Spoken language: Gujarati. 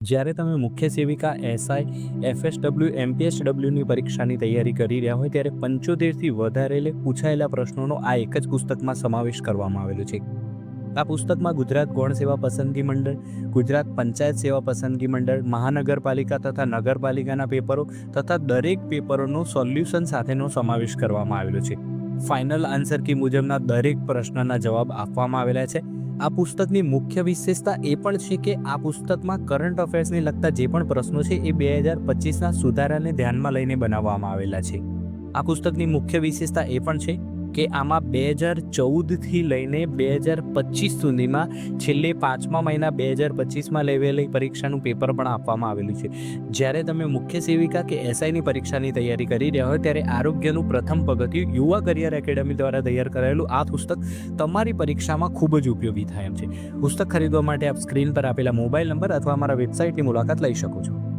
જ્યારે તમે મુખ્ય સેવિકા એસઆઈ એફએસડબલ્યુ એમપીએસડબલ્યુની પરીક્ષાની તૈયારી કરી રહ્યા હોય ત્યારે 75થી વધારે પૂછાયેલા પ્રશ્નોનો આ એક જ પુસ્તકમાં સમાવેશ કરવામાં આવેલો છે. આ પુસ્તકમાં ગુજરાત ગૌણ સેવા પસંદગી મંડળ, ગુજરાત પંચાયત સેવા પસંદગી મંડળ, મહાનગરપાલિકા તથા નગરપાલિકાના પેપરો તથા દરેક પેપરોનું સોલ્યુશન સાથેનો સમાવેશ કરવામાં આવેલો છે. ફાઇનલ આન્સર કી મુજબના દરેક પ્રશ્નના જવાબ આપવામાં આવેલા છે. આ પુસ્તકની મુખ્ય વિશેષતા એ પણ છે કે આ પુસ્તકમાં કરંટ અફેર્સને લગતા જે પણ પ્રશ્નો છે એ 2025ના સુધારાને ધ્યાનમાં લઈને બનાવવામાં આવેલા છે. આ પુસ્તકની મુખ્ય વિશેષતા એ પણ છે કે આમાં 2014થી લઈને 2025 સુધીમાં છેલ્લે 5મા મહિના 2025માં લેવાયેલી પરીક્ષાનું પેપર પણ આપવામાં આવેલું છે. જ્યારે તમે મુખ્ય સેવિકા કે એસઆઈની પરીક્ષાની તૈયારી કરી રહ્યા હોય ત્યારે આરોગ્યનું પ્રથમ પગથિયું યુવા કરિયર એકેડમી દ્વારા તૈયાર કરાયેલું આ પુસ્તક તમારી પરીક્ષામાં ખૂબ જ ઉપયોગી થાય એમ છે. પુસ્તક ખરીદવા માટે આપ સ્ક્રીન પર આપેલા મોબાઈલ નંબર અથવા અમારા વેબસાઇટની મુલાકાત લઈ શકો છો.